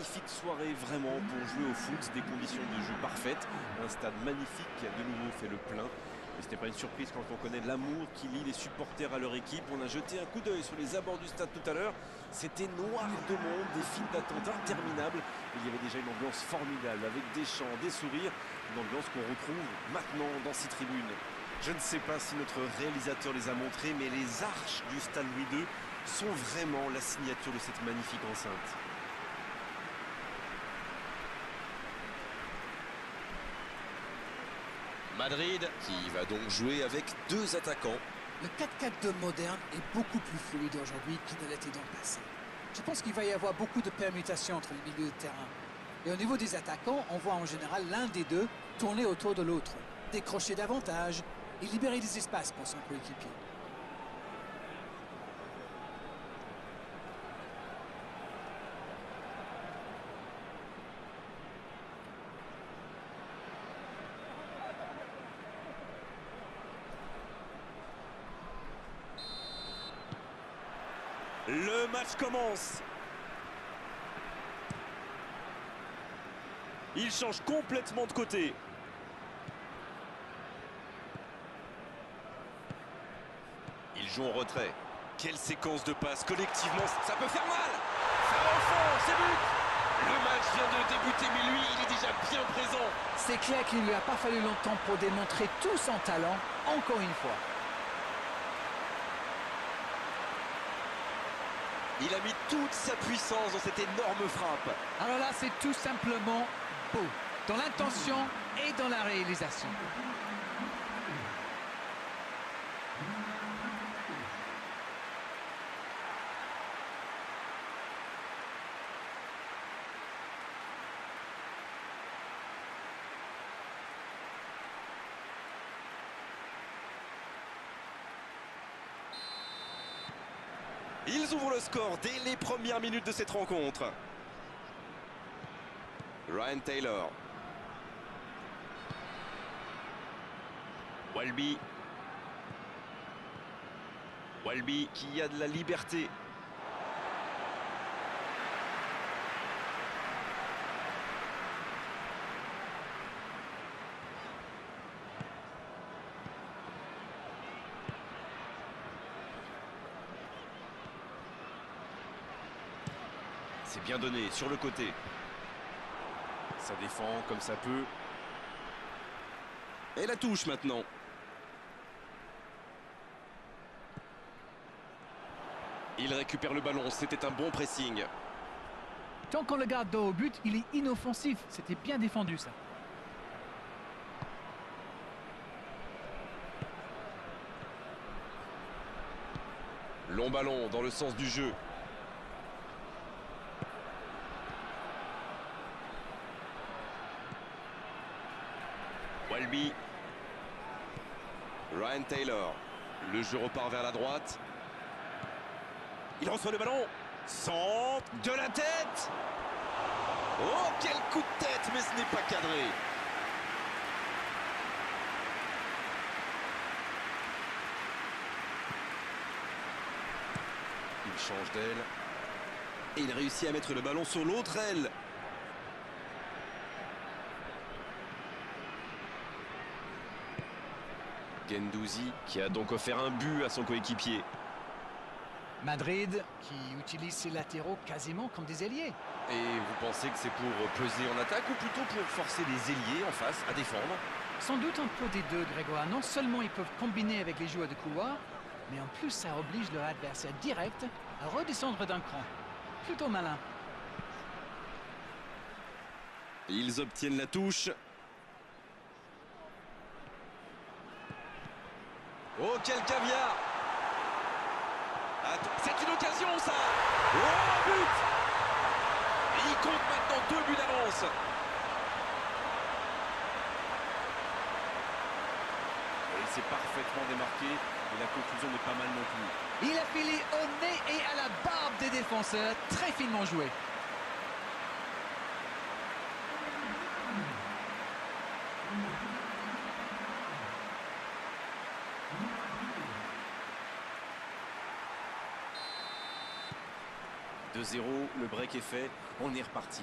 magnifique soirée vraiment pour jouer au foot, des conditions de jeu parfaites, un stade magnifique qui a de nouveau fait le plein. Et ce n'était pas une surprise quand on connaît l'amour qui lie les supporters à leur équipe. On a jeté un coup d'œil sur les abords du stade tout à l'heure. C'était noir de monde, des files d'attente interminables. Il y avait déjà une ambiance formidable avec des chants, des sourires. Une ambiance qu'on retrouve maintenant dans ces tribunes. Je ne sais pas si notre réalisateur les a montrées, mais les arches du stade Louis II sont vraiment la signature de cette magnifique enceinte. Madrid qui va donc jouer avec deux attaquants. Le 4-4-2 moderne est beaucoup plus fluide aujourd'hui qu'il ne l'était dans le passé. Je pense qu'il va y avoir beaucoup de permutations entre les milieux de terrain. Et au niveau des attaquants, on voit en général l'un des deux tourner autour de l'autre, décrocher davantage et libérer des espaces pour son coéquipier. Le match commence. Il change complètement de côté. Ils jouent en retrait. Quelle séquence de passes collectivement, ça peut faire mal. Ça va au fond, c'est but. Le match vient de débuter, mais lui, il est déjà bien présent. C'est clair qu'il ne lui a pas fallu longtemps pour démontrer tout son talent, encore une fois. Il a mis toute sa puissance dans cette énorme frappe. Alors là, c'est tout simplement beau, dans l'intention et dans la réalisation. Ils ouvrent le score dès les premières minutes de cette rencontre. Ryan Taylor. Walby. Walby qui a de la liberté. C'est bien donné sur le côté. Ça défend comme ça peut. Et la touche maintenant. Il récupère le ballon, c'était un bon pressing. Tant qu'on le garde dos au but, il est inoffensif. C'était bien défendu, ça. Long ballon dans le sens du jeu. Walby. Ryan Taylor. Le jeu repart vers la droite. Il reçoit le ballon. Centre de la tête. Oh, quel coup de tête, mais ce n'est pas cadré. Il change d'aile. Et il réussit à mettre le ballon sur l'autre aile. Guendouzi qui a donc offert un but à son coéquipier. Madrid qui utilise ses latéraux quasiment comme des ailiers. Et vous pensez que c'est pour peser en attaque ou plutôt pour forcer les ailiers en face à défendre? Sans doute un peu des deux, Grégoire. Non seulement ils peuvent combiner avec les joueurs de couloir, mais en plus ça oblige leur adversaire direct à redescendre d'un cran. Plutôt malin. Ils obtiennent la touche. Oh, quel caviar! C'est une occasion, ça! Oh, but! Et il compte maintenant 2 buts d'avance. Et c'est parfaitement démarqué. Et la conclusion n'est pas mal non plus. Il a filé au nez et à la barbe des défenseurs. Très finement joué. 2-0, le break est fait, on est reparti.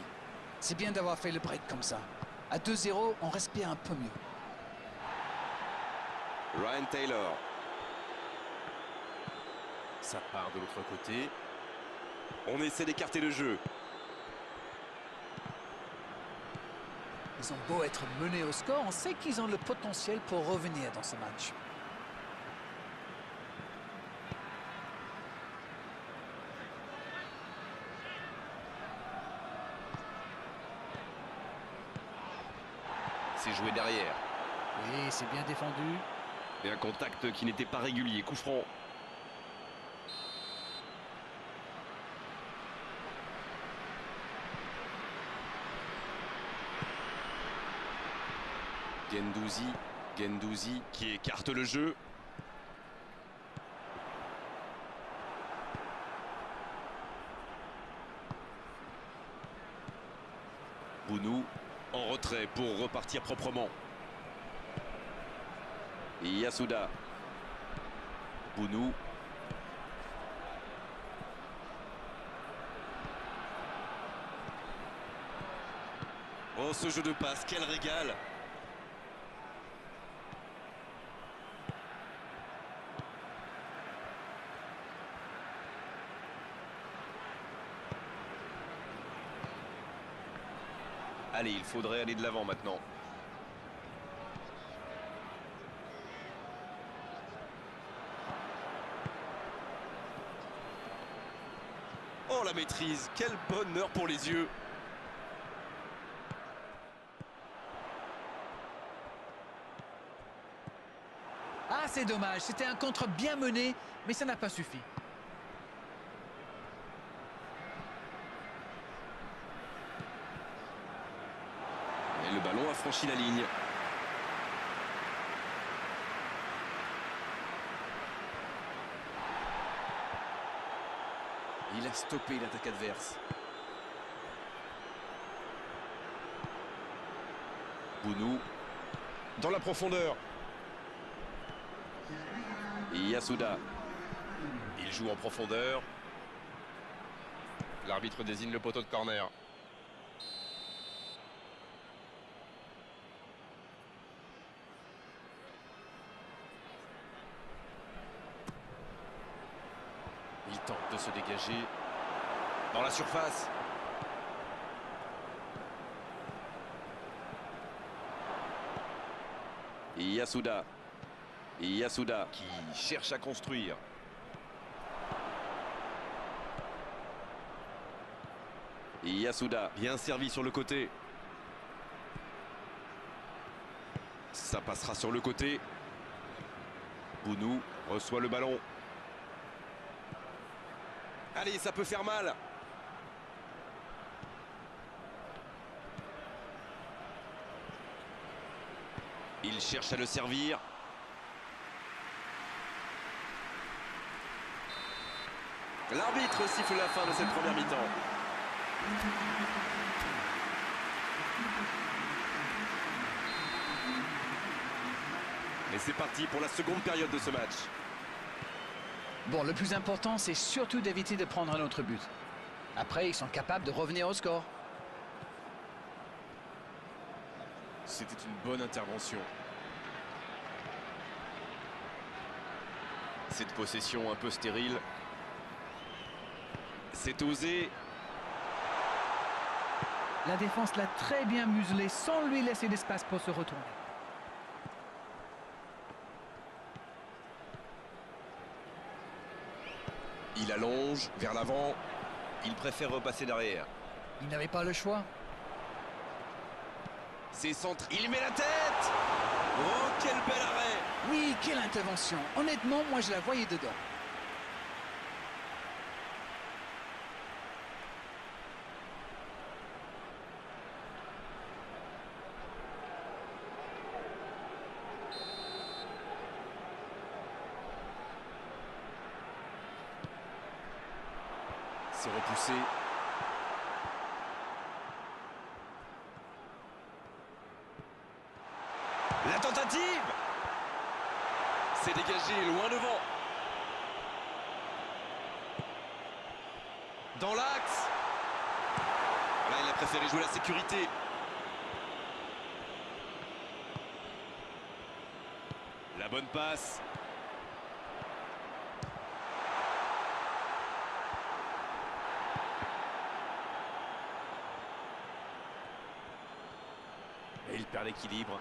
C'est bien d'avoir fait le break comme ça. À 2-0, on respire un peu mieux. Ryan Taylor. Ça part de l'autre côté. On essaie d'écarter le jeu. Ils ont beau être menés au score, on sait qu'ils ont le potentiel pour revenir dans ce match. C'est joué derrière. Oui, c'est bien défendu. Et un contact qui n'était pas régulier. Coup franc. Guendouzi qui écarte le jeu. Bounou en retrait pour repartir proprement. Et Yasuda. Bounou. Oh, ce jeu de passe, quel régal! Allez, il faudrait aller de l'avant maintenant. Oh, la maîtrise, quel bonheur pour les yeux! Ah, c'est dommage. C'était un contre bien mené, mais ça n'a pas suffi. Et le ballon a franchi la ligne. Il a stoppé l'attaque adverse. Bounou. Dans la profondeur. Et Yasuda. Il joue en profondeur. L'arbitre désigne le poteau de corner. Il tente de se dégager. Dans la surface. Et Yasuda. Et Yasuda qui cherche à construire. Et Yasuda bien servi sur le côté. Ça passera sur le côté. Bounou reçoit le ballon. Allez, ça peut faire mal. Il cherche à le servir. L'arbitre siffle la fin de cette première mi-temps. Et c'est parti pour la seconde période de ce match. Bon, le plus important, c'est surtout d'éviter de prendre un autre but. Après, ils sont capables de revenir au score. C'était une bonne intervention. Cette possession un peu stérile. C'est osé. La défense l'a très bien muselé sans lui laisser d'espace pour se retourner. Il allonge vers l'avant. Il préfère repasser derrière. Il n'avait pas le choix. C'est centre. Il met la tête. Oh, quel bel arrêt. Oui, quelle intervention. Honnêtement, moi, je la voyais dedans. C'est repoussé. La tentative. C'est dégagé loin devant. Dans l'axe. Là, il a préféré jouer la sécurité. La bonne passe. Et il perd l'équilibre.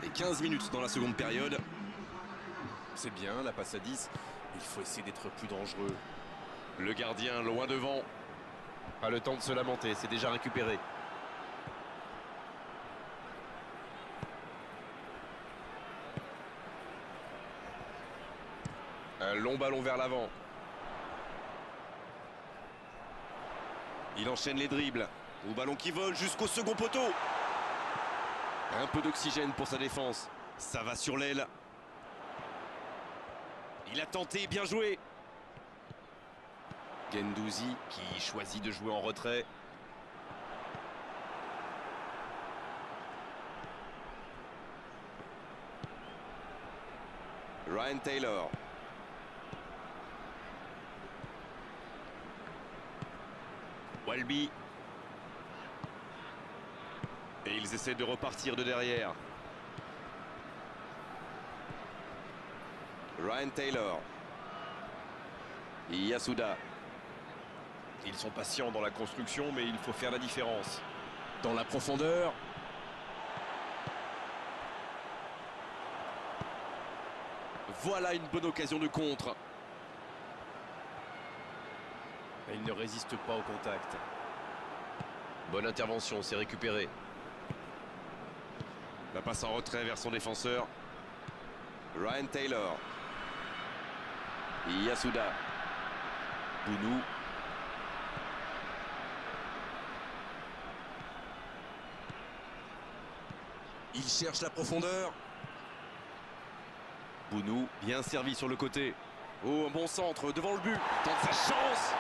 Et 15 minutes dans la seconde période. C'est bien, la passe à 10. Il faut essayer d'être plus dangereux. Le gardien loin devant. Pas le temps de se lamenter, c'est déjà récupéré. Un long ballon vers l'avant. Il enchaîne les dribbles. Au ballon qui vole jusqu'au second poteau. Un peu d'oxygène pour sa défense. Ça va sur l'aile. Il a tenté, bien joué. Guendouzi qui choisit de jouer en retrait. Ryan Taylor. Walby. Et ils essaient de repartir de derrière. Ryan Taylor. Yasuda. Ils sont patients dans la construction, mais il faut faire la différence. Dans la profondeur. Voilà une bonne occasion de contre. Et il ne résiste pas au contact. Bonne intervention, c'est récupéré. La passe en retrait vers son défenseur. Ryan Taylor. Yasuda. Bounou. Il cherche la profondeur. Bounou, bien servi sur le côté. Oh, un bon centre devant le but. Tente sa chance.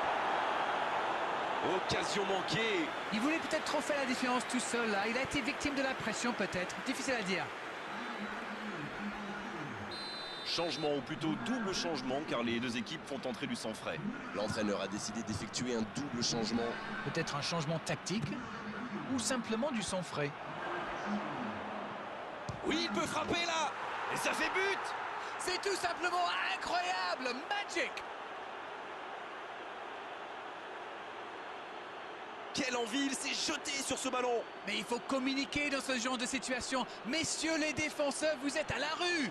Occasion manquée. Il voulait peut-être trop faire la différence tout seul là. Il a été victime de la pression peut-être. Difficile à dire. Changement, ou plutôt double changement, car les deux équipes font entrer du sang frais. L'entraîneur a décidé d'effectuer un double changement. Peut-être un changement tactique ou simplement du sang frais. Oui, il peut frapper là. Et ça fait but. C'est tout simplement incroyable. Magic. Quelle envie, il s'est jeté sur ce ballon. Mais il faut communiquer dans ce genre de situation. Messieurs les défenseurs, vous êtes à la rue.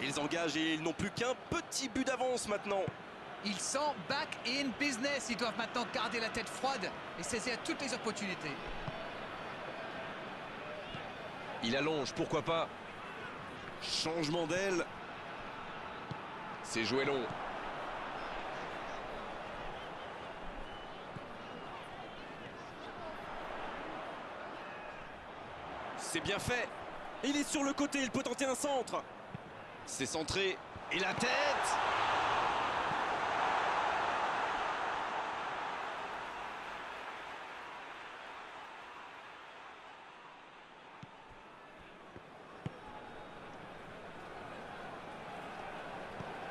Ils engagent et ils n'ont plus qu'un petit but d'avance maintenant. Ils sont back in business. Ils doivent maintenant garder la tête froide et saisir toutes les opportunités. Il allonge, pourquoi pas. Changement d'aile. C'est joué long. C'est bien fait. Il est sur le côté, il peut tenter un centre. C'est centré. Et la tête.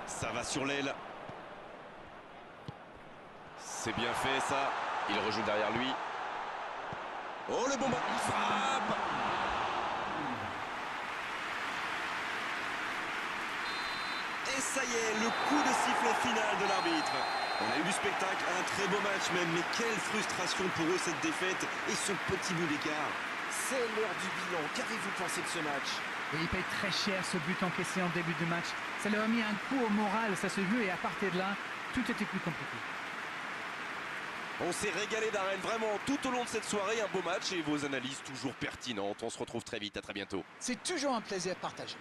Ça va sur l'aile. C'est bien fait ça. Il rejoue derrière lui. Oh le bon ballon. Il frappe. Et ça y est, le coup de sifflet final de l'arbitre. On a eu du spectacle, un très beau match même, mais quelle frustration pour eux cette défaite et ce petit bout d'écart. C'est l'heure du bilan. Qu'avez-vous pensé de ce match? Et il paye très cher ce but encaissé en début de match. Ça leur a mis un coup au moral, ça se veut, et à partir de là, tout était plus compliqué. On s'est régalé d'Arène vraiment tout au long de cette soirée, un beau match et vos analyses toujours pertinentes. On se retrouve très vite, à très bientôt. C'est toujours un plaisir partagé.